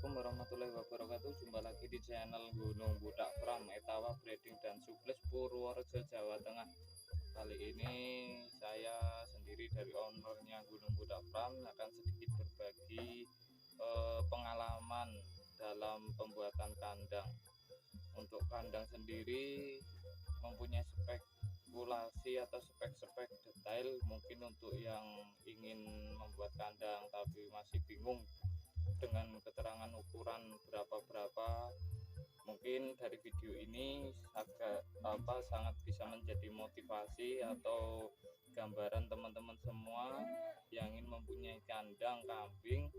Assalamualaikum warahmatullahi wabarakatuh. Jumpa lagi di channel Gunung Budak Farm, Etawa Breeding dan Suples, Purworejo, Jawa Tengah. Kali ini saya sendiri dari ownernya Gunung Budak Farm akan sedikit berbagi pengalaman dalam pembuatan kandang. Untuk kandang sendiri mempunyai spekulasi atau spek-spek detail, mungkin untuk yang ingin membuat kandang tapi masih bingung dengan keterangan ukuran berapa, mungkin dari video ini sangat bisa menjadi motivasi atau gambaran teman-teman semua yang ingin mempunyai kandang kambing,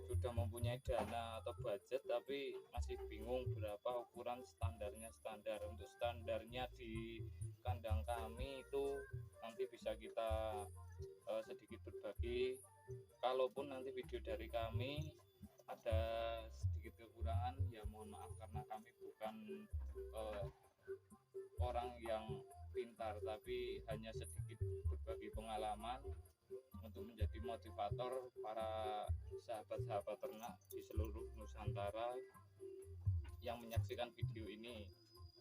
sudah mempunyai dana atau budget tapi masih bingung berapa ukuran standarnya. Untuk standarnya di kandang kami itu nanti bisa kita sedikit berbagi. Kalaupun nanti video dari kami ada sedikit kekurangan, ya mohon maaf, karena kami bukan orang yang pintar, tapi hanya sedikit berbagi pengalaman untuk menjadi motivator para sahabat-sahabat ternak di seluruh Nusantara yang menyaksikan video ini.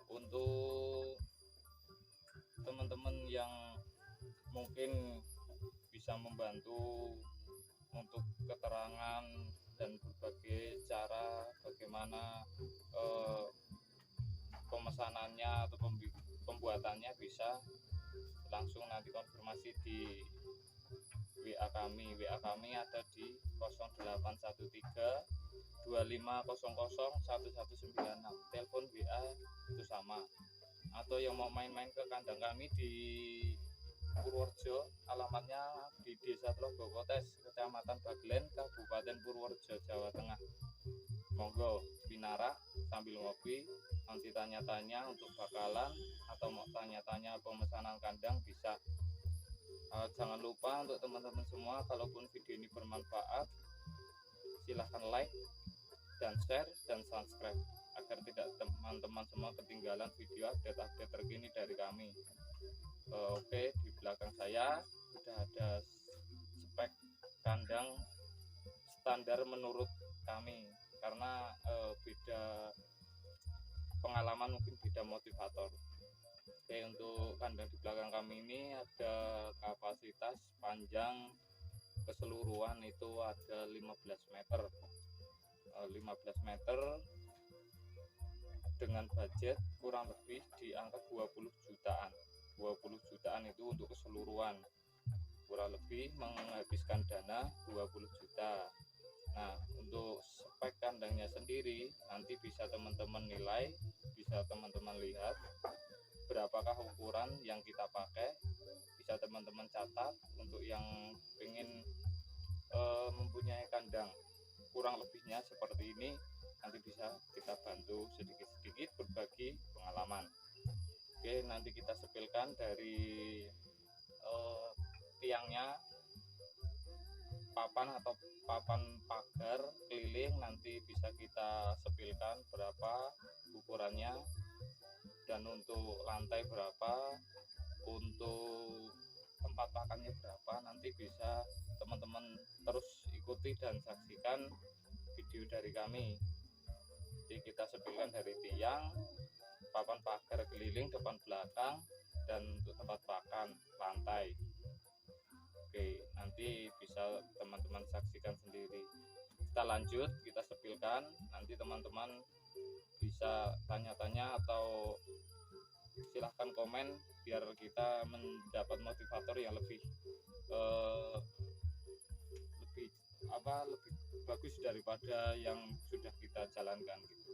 Untuk teman-teman yang mungkin bisa membantu untuk keterangan dan berbagai cara bagaimana pemesanannya atau pembuatannya, bisa langsung nanti konfirmasi di WA kami. WA kami ada di 0813 2500 1196. Telepon WA itu sama. Atau yang mau main-main ke kandang kami di Purworejo, alamatnya di Desa Tlogokotes, Kecamatan Baglen, Kabupaten Purworejo, Jawa Tengah. Monggo pinarak sambil ngopi, nanti tanya-tanya untuk bakalan atau mau tanya-tanya pemesanan kandang bisa. Jangan lupa untuk teman-teman semua, kalaupun video ini bermanfaat, silahkan like dan share dan subscribe agar tidak teman-teman semua ketinggalan video update terkini dari kami. Oke, di belakang saya sudah ada spek kandang standar menurut kami, karena beda pengalaman, mungkin beda motivator. Oke, untuk kandang di belakang kami ini ada kapasitas panjang keseluruhan itu ada 15 meter. 15 meter dengan budget kurang lebih di angka 20 jutaan. 20 jutaan itu untuk keseluruhan, kurang lebih menghabiskan dana 20 juta. Nah, untuk spek kandangnya sendiri nanti bisa teman-teman nilai, bisa teman-teman lihat berapakah ukuran yang kita pakai, bisa teman-teman catat. Untuk yang ingin mempunyai kandang kurang lebihnya seperti ini, nanti bisa kita bantu sedikit-sedikit berbagi pengalaman. Oke, nanti kita sepilkan dari tiangnya, papan atau papan pagar keliling, nanti bisa kita sepilkan berapa ukurannya, dan untuk lantai berapa, untuk tempat pakannya berapa, nanti bisa teman-teman terus ikuti dan saksikan video dari kami. Jadi kita sepilkan dari tiang, papan pagar keliling depan belakang, dan untuk tempat pakan lantai. Oke, nanti bisa teman-teman saksikan sendiri. Kita lanjut, kita sepilkan, nanti teman-teman bisa tanya-tanya atau silahkan komen biar kita mendapat motivator yang lebih bagus daripada yang sudah kita jalankan gitu.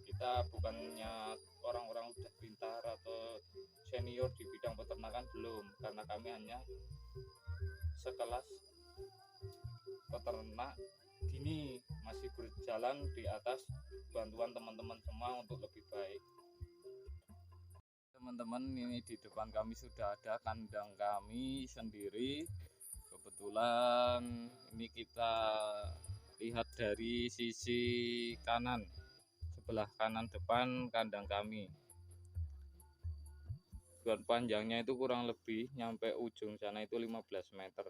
Kita bukannya orang-orang udah pintar atau senior di bidang peternakan, belum, karena kami hanya sekelas peternak gini, masih berjalan di atas bantuan teman-teman semua untuk lebih baik. Teman-teman, ini di depan kami sudah ada kandang kami sendiri. Kebetulan ini kita lihat dari sisi kanan, sebelah kanan depan kandang kami. Dan panjangnya itu kurang lebih nyampe ujung sana itu 15 meter.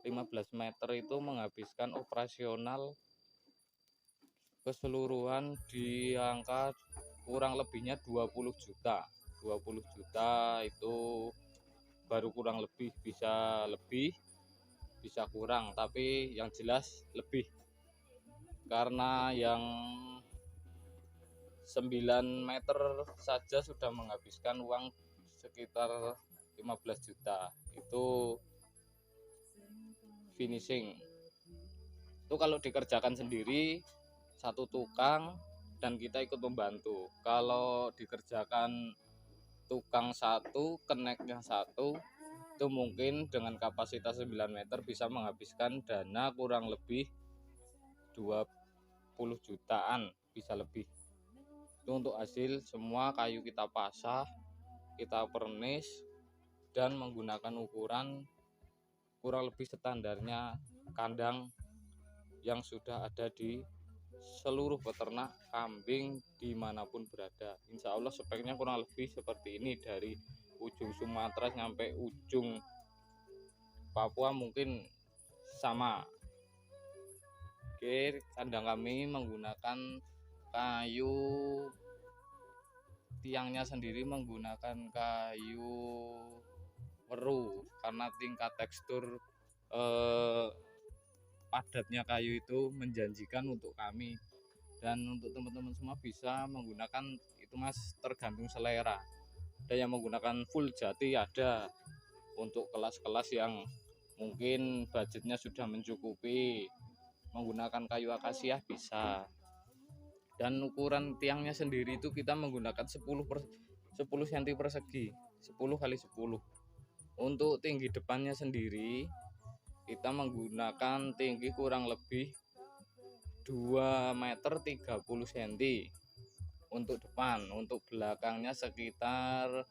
15 meter itu menghabiskan operasional keseluruhan di angka kurang lebihnya 20 juta. 20 juta itu baru kurang lebih, bisa lebih bisa kurang, tapi yang jelas lebih, karena yang 9 meter saja sudah menghabiskan uang sekitar 15 juta. Itu finishing. Itu kalau dikerjakan sendiri satu tukang dan kita ikut membantu. Kalau dikerjakan tukang satu, keneknya satu, itu mungkin dengan kapasitas 9 meter bisa menghabiskan dana kurang lebih 20 jutaan, bisa lebih. Itu untuk hasil semua kayu kita pasah, kita pernis, dan menggunakan ukuran kurang lebih standarnya kandang yang sudah ada di seluruh peternak kambing dimanapun berada. Insya Allah speknya kurang lebih seperti ini, dari ujung Sumatera sampai ujung Papua mungkin sama. Oke, kandang kami menggunakan kayu, tiangnya sendiri menggunakan kayu weru karena tingkat tekstur padatnya kayu itu menjanjikan untuk kami. Dan untuk teman-teman semua bisa menggunakan itu mas, tergantung selera. Ada yang menggunakan full jati, ada untuk kelas-kelas yang mungkin budgetnya sudah mencukupi menggunakan kayu akasia bisa. Dan ukuran tiangnya sendiri itu kita menggunakan 10 cm persegi, 10 kali 10. Untuk tinggi depannya sendiri kita menggunakan tinggi kurang lebih 2 meter 30 cm untuk depan. Untuk belakangnya sekitar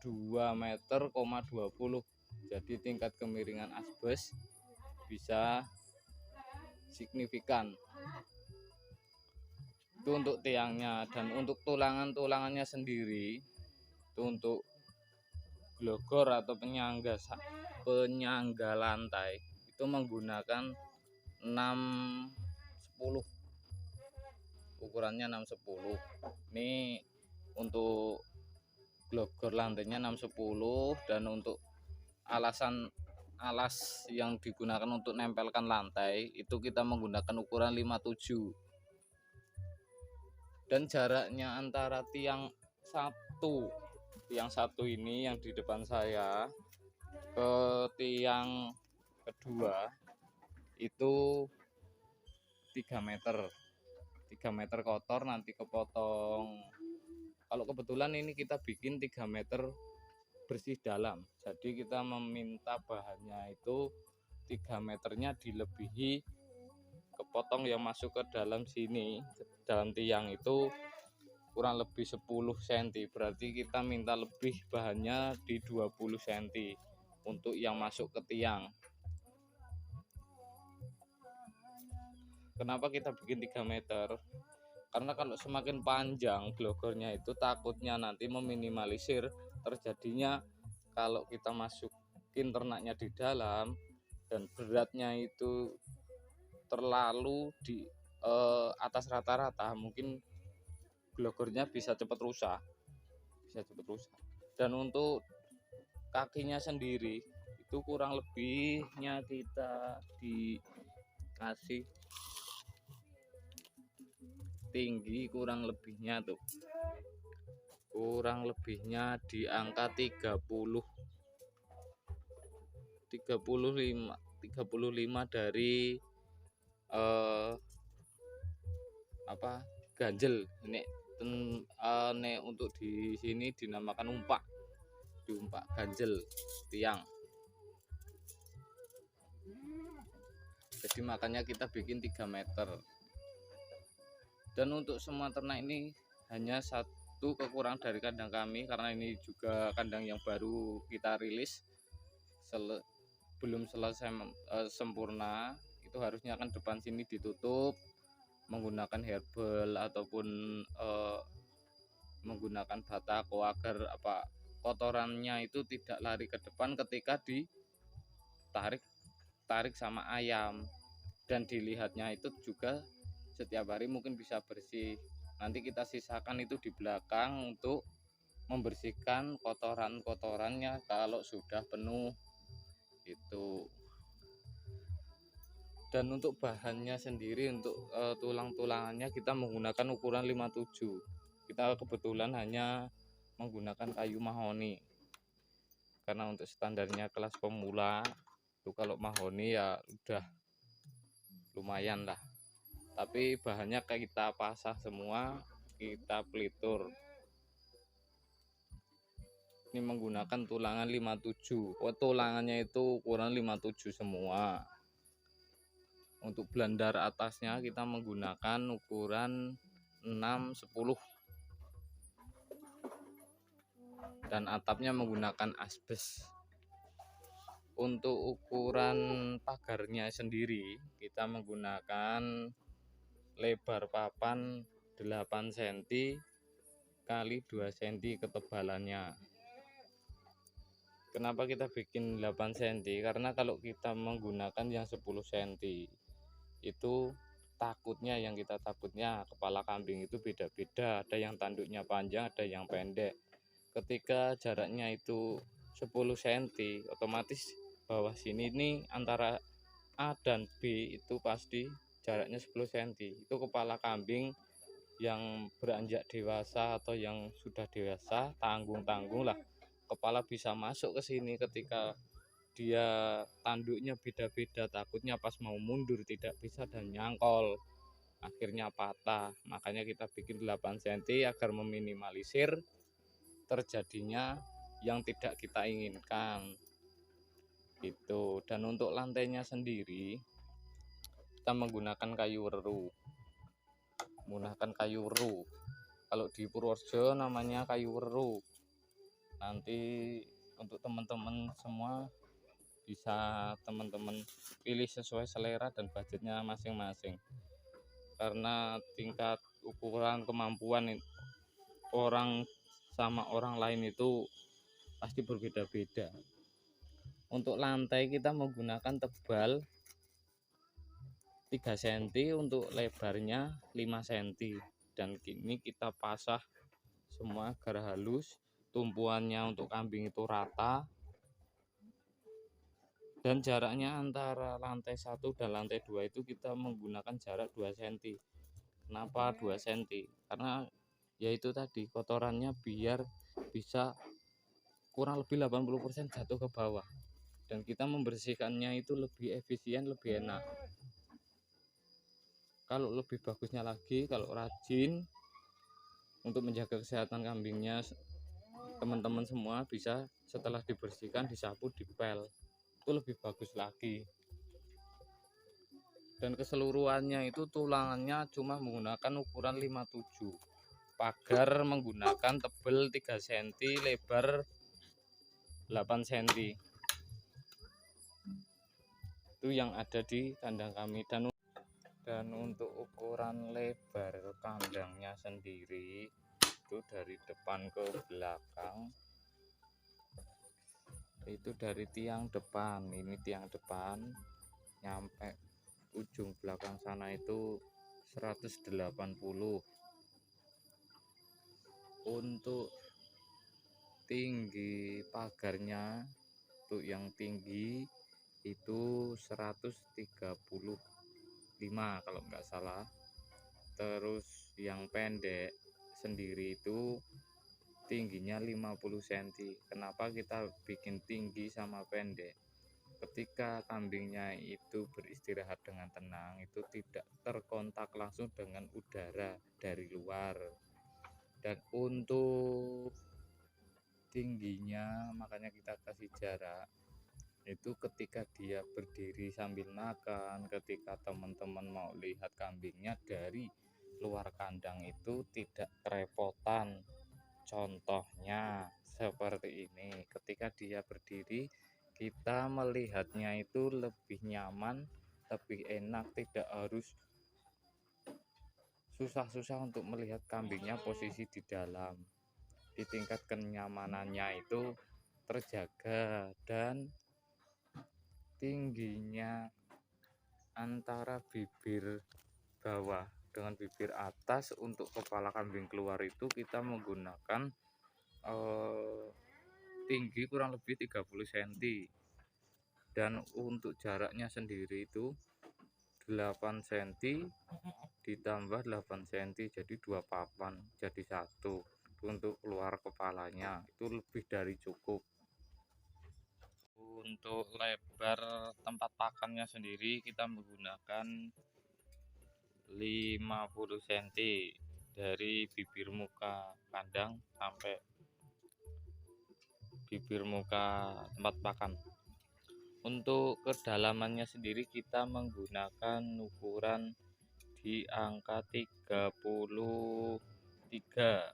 2 meter 20. Jadi tingkat kemiringan asbes bisa signifikan. Itu untuk tiangnya. Dan untuk tulangannya sendiri itu untuk glogor atau penyangga lantai itu menggunakan 610, ukurannya 610. Ini untuk glogor lantainya 610, dan untuk alas yang digunakan untuk nempelkan lantai itu kita menggunakan ukuran 57. Dan jaraknya antara tiang satu ini yang di depan saya ke tiang kedua itu 3 meter kotor, nanti kepotong. Kalau kebetulan ini kita bikin 3 meter bersih dalam, jadi kita meminta bahannya itu 3 meternya dilebihi kepotong yang masuk ke dalam sini, ke dalam tiang itu kurang lebih 10 cm. Berarti kita minta lebih bahannya di 20 cm untuk yang masuk ke tiang. Kenapa kita bikin 3 meter? Karena kalau semakin panjang glogornya itu takutnya nanti meminimalisir terjadinya kalau kita masukin ternaknya di dalam dan beratnya itu terlalu di atas rata-rata, mungkin glogornya bisa cepat rusak. Dan untuk kakinya sendiri itu kurang lebihnya kita dikasih tinggi kurang lebihnya di angka 35 dari ganjel. Ini untuk di sini dinamakan umpak ganjel tiang. Jadi makanya kita bikin 3 meter. Dan untuk semua ternak ini hanya satu kekurangan dari kandang kami, karena ini juga kandang yang baru kita rilis, belum selesai sempurna. Itu harusnya kan depan sini ditutup menggunakan herbal ataupun menggunakan batako agar kotorannya itu tidak lari ke depan ketika ditarik sama ayam. Dan dilihatnya itu juga setiap hari mungkin bisa bersih. Nanti kita sisakan itu di belakang untuk membersihkan kotoran-kotorannya kalau sudah penuh itu. Dan untuk bahannya sendiri, untuk tulang-tulangannya kita menggunakan ukuran 57. Kita kebetulan hanya menggunakan kayu mahoni karena untuk standarnya kelas pemula itu kalau mahoni ya udah lumayan lah. Tapi bahannya kita pasah semua, kita pelitur. Ini menggunakan tulangan 57. Tulangannya itu ukuran 57 semua. Untuk belandar atasnya kita menggunakan ukuran 6-10 dan atapnya menggunakan asbes. Untuk ukuran pagarnya sendiri kita menggunakan lebar papan 8 cm kali 2 cm ketebalannya. Kenapa kita bikin 8 cm? Karena kalau kita menggunakan yang 10 cm itu takutnya kepala kambing itu beda-beda, ada yang tanduknya panjang, ada yang pendek. Ketika jaraknya itu 10 cm, otomatis bawah sini nih antara A dan B itu pasti jaraknya 10 cm. Itu kepala kambing yang beranjak dewasa atau yang sudah dewasa, tanggung-tanggung lah, kepala bisa masuk ke sini. Ketika dia tanduknya beda-beda, takutnya pas mau mundur tidak bisa dan nyangkol, akhirnya patah. Makanya kita bikin 8 cm agar meminimalisir terjadinya yang tidak kita inginkan itu. Dan untuk lantainya sendiri kita menggunakan kayu weru. Kalau di Purworejo namanya kayu weru. Nanti untuk teman-teman semua bisa teman-teman pilih sesuai selera dan budgetnya masing-masing, karena tingkat ukuran kemampuan orang sama orang lain itu pasti berbeda-beda. Untuk lantai kita menggunakan tebal 3 cm, untuk lebarnya 5 cm, dan kini kita pasah semua agar halus, tumpuannya untuk kambing itu rata, dan jaraknya antara lantai 1 dan lantai 2 itu kita menggunakan jarak 2 cm. Kenapa 2 cm? Karena yaitu tadi kotorannya biar bisa kurang lebih 80% jatuh ke bawah, dan kita membersihkannya itu lebih efisien, lebih enak. Kalau lebih bagusnya lagi, kalau rajin untuk menjaga kesehatan kambingnya, teman-teman semua bisa setelah dibersihkan disapu, dipel, itu lebih bagus lagi. Dan keseluruhannya itu tulangannya cuma menggunakan ukuran 57. Pagar menggunakan tebal 3 cm, lebar 8 cm. Itu yang ada di kandang kami. Dan untuk ukuran lebar kandangnya sendiri itu dari depan ke belakang, itu dari tiang depan, ini tiang depan nyampe ujung belakang sana itu 180. Untuk tinggi pagarnya untuk yang tinggi itu 135 kalau nggak salah. Terus yang pendek sendiri itu tingginya 50 cm. Kenapa kita bikin tinggi sama pendek? Ketika kambingnya itu beristirahat dengan tenang, itu tidak terkontak langsung dengan udara dari luar. Dan untuk tingginya makanya kita kasih jarak itu ketika dia berdiri sambil makan, ketika teman-teman mau lihat kambingnya dari luar kandang itu tidak kerepotan. Contohnya seperti ini, ketika dia berdiri kita melihatnya itu lebih nyaman, lebih enak, tidak harus susah-susah untuk melihat kambingnya posisi di dalam. Di tingkat kenyamanannya itu terjaga, dan tingginya antara bibir bawah dengan bibir atas. Untuk kepala kambing keluar itu kita menggunakan tinggi kurang lebih 30 cm, dan untuk jaraknya sendiri itu 8 cm ditambah 8 cm, jadi 2 papan jadi satu. Untuk keluar kepalanya itu lebih dari cukup. Untuk lebar tempat pakannya sendiri kita menggunakan 50 cm dari bibir muka kandang sampai bibir muka tempat pakan. Untuk kedalamannya sendiri kita menggunakan ukuran di angka 33,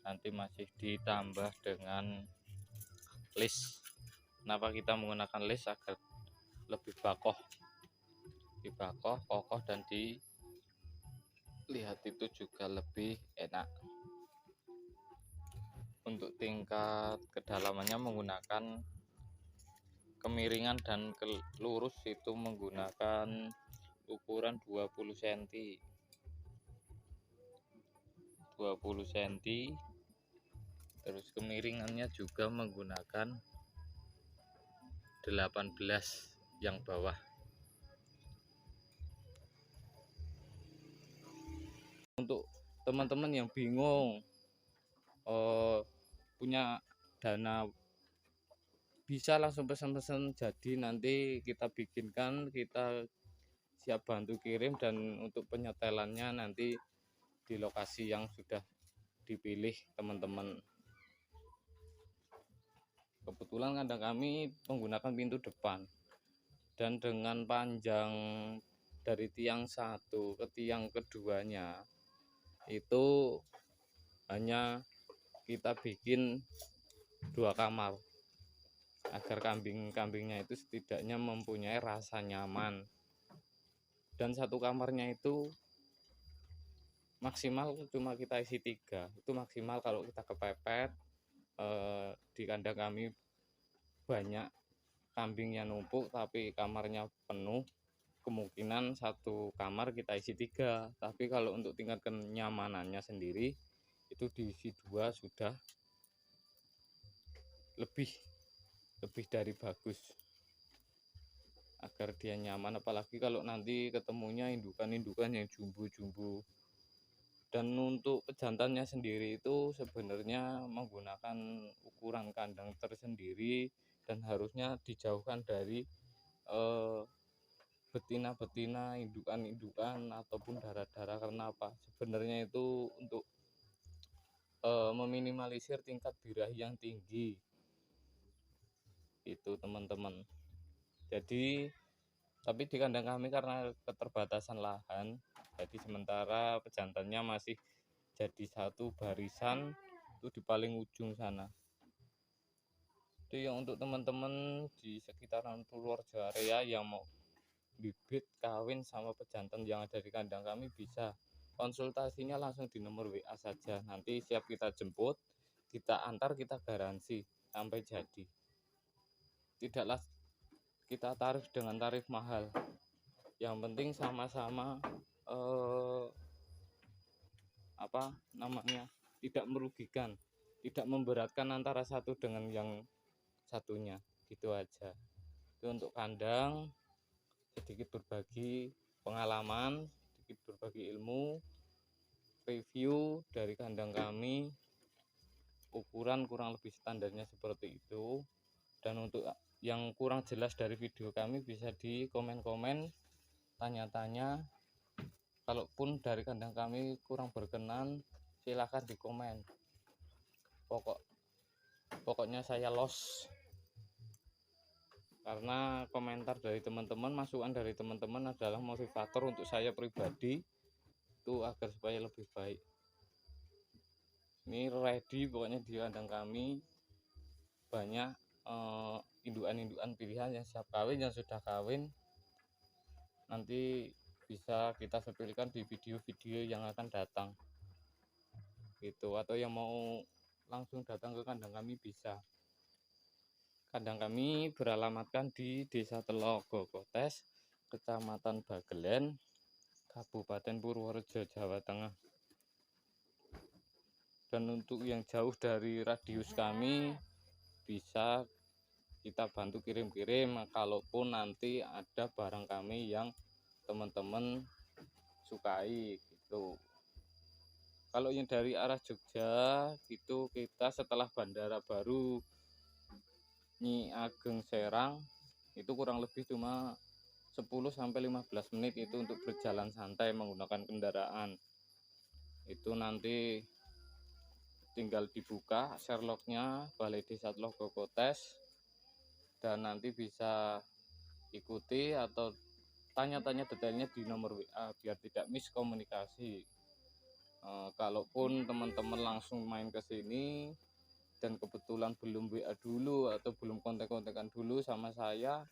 nanti masih ditambah dengan list. Kenapa kita menggunakan list? Agar lebih kokoh, dan dilihat itu juga lebih enak. Untuk tingkat kedalamannya menggunakan kemiringan dan lurus itu menggunakan ukuran 20 cm, terus kemiringannya juga menggunakan 18 yang bawah. Untuk teman-teman yang bingung punya dana, bisa langsung pesan-pesan, jadi nanti kita bikinkan, kita siap bantu kirim, dan untuk penyetelannya nanti di lokasi yang sudah dipilih teman-teman. Kebetulan kandang kami menggunakan pintu depan, dan dengan panjang dari tiang satu ke tiang keduanya itu hanya kita bikin 2 kamar, agar kambing-kambingnya itu setidaknya mempunyai rasa nyaman. Dan satu kamarnya itu maksimal cuma kita isi 3, itu maksimal. Kalau kita kepepet di kandang kami banyak kambingnya numpuk tapi kamarnya penuh, kemungkinan satu kamar kita isi 3. Tapi kalau untuk tingkat kenyamanannya sendiri itu diisi 2 sudah lebih dari bagus, agar dia nyaman. Apalagi kalau nanti ketemunya indukan-indukan yang jumbo-jumbo. Dan untuk pejantannya sendiri itu sebenarnya menggunakan ukuran kandang tersendiri, dan harusnya dijauhkan dari betina-betina, indukan-indukan ataupun darah-darah. Karena apa? Sebenarnya itu untuk meminimalisir tingkat birahi yang tinggi itu teman-teman. Jadi tapi di kandang kami karena keterbatasan lahan, jadi sementara pejantannya masih jadi satu barisan itu di paling ujung sana. Itu yang untuk teman-teman di sekitaran Purworejo area yang mau bibit kawin sama pejantan yang ada di kandang kami, bisa konsultasinya langsung di nomor WA saja. Nanti siap kita jemput, kita antar, kita garansi sampai jadi. Tidaklah kita tarif dengan tarif mahal, yang penting sama-sama tidak merugikan, tidak memberatkan antara satu dengan yang satunya, gitu aja. Itu untuk kandang, sedikit berbagi pengalaman, sedikit berbagi ilmu, review dari kandang kami. Ukuran kurang lebih standarnya seperti itu. Dan untuk yang kurang jelas dari video kami bisa di komen-komen, tanya-tanya. Kalaupun dari kandang kami kurang berkenan, silahkan di komen. Pokoknya saya los, karena komentar dari teman-teman, masukan dari teman-teman adalah motivator untuk saya pribadi itu agar supaya lebih baik. Ini ready pokoknya di kandang kami banyak indukan-indukan pilihan yang siap kawin, yang sudah kawin. Nanti bisa kita sepilihkan di video-video yang akan datang gitu, atau yang mau langsung datang ke kandang kami bisa. Kandang kami beralamatkan di Desa Telogo Kotes, Kecamatan Bagelen, Kabupaten Purworejo, Jawa Tengah. Dan untuk yang jauh dari radius kami bisa kita bantu kirim-kirim kalaupun nanti ada barang kami yang teman-teman sukai gitu. Kalau yang dari arah Jogja itu kita setelah bandara baru Nyi Ageng Serang itu kurang lebih cuma 10-15 menit itu untuk berjalan santai menggunakan kendaraan. Itu nanti tinggal dibuka Sherlocknya Balai Desa Tlogokotes dan nanti bisa ikuti atau tanya-tanya detailnya di nomor WA biar tidak miskomunikasi. Kalaupun teman-teman langsung main ke sini dan kebetulan belum WA dulu atau belum kontak-kontakan dulu sama saya,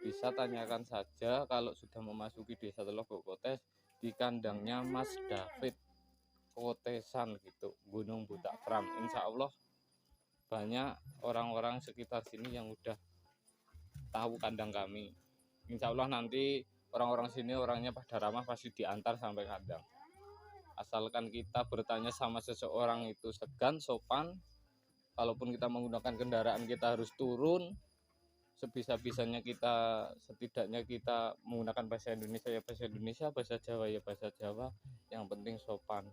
bisa tanyakan saja kalau sudah memasuki Desa Tlogokotes di kandangnya Mas David Kotesan gitu, Gunung Butak Pram. Insya Allah banyak orang-orang sekitar sini yang udah tahu kandang kami. Insya Allah nanti orang-orang sini orangnya pada ramah, pasti diantar sampai kandang. Asalkan kita bertanya sama seseorang itu segan, sopan. Kalaupun kita menggunakan kendaraan kita harus turun. Sebisa-bisanya kita, setidaknya kita menggunakan bahasa Indonesia ya bahasa Indonesia, bahasa Jawa ya bahasa Jawa. Yang penting sopan.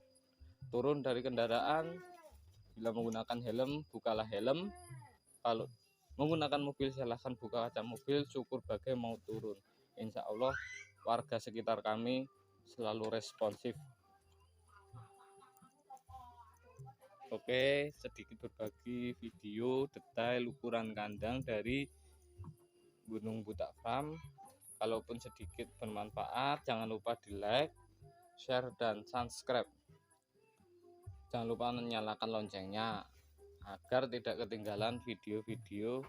Turun dari kendaraan, bila menggunakan helm, bukalah helm. Kalau menggunakan mobil silahkan buka kaca mobil, syukur bagai mau turun. Insya Allah warga sekitar kami selalu responsif. Oke, sedikit berbagi video detail ukuran kandang dari Gunung Butak Pram. Kalaupun sedikit bermanfaat, jangan lupa di like, share, dan subscribe. Jangan lupa menyalakan loncengnya agar tidak ketinggalan video-video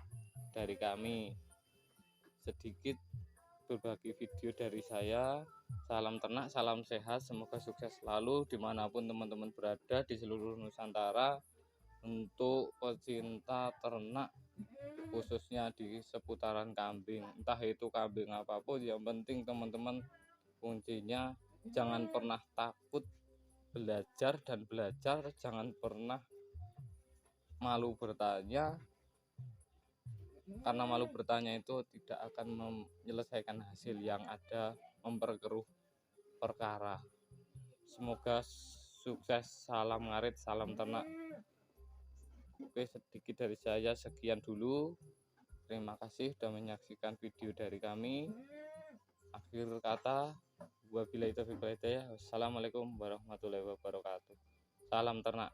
dari kami. Sedikit berbagi video dari saya. Salam ternak, salam sehat, semoga sukses selalu dimanapun teman-teman berada di seluruh Nusantara. Untuk pecinta ternak khususnya di seputaran kambing, entah itu kambing apapun, yang penting teman-teman kuncinya jangan pernah takut belajar dan belajar, jangan pernah malu bertanya, karena malu bertanya itu tidak akan menyelesaikan hasil, yang ada memperkeruh perkara. Semoga sukses, salam ngarit, salam ternak. Oke, sedikit dari saya sekian dulu. Terima kasih sudah menyaksikan video dari kami. Akhir kata, wabillahi taufiq wal hidayah. Wassalamualaikum warahmatullahi wabarakatuh. Salam ternak.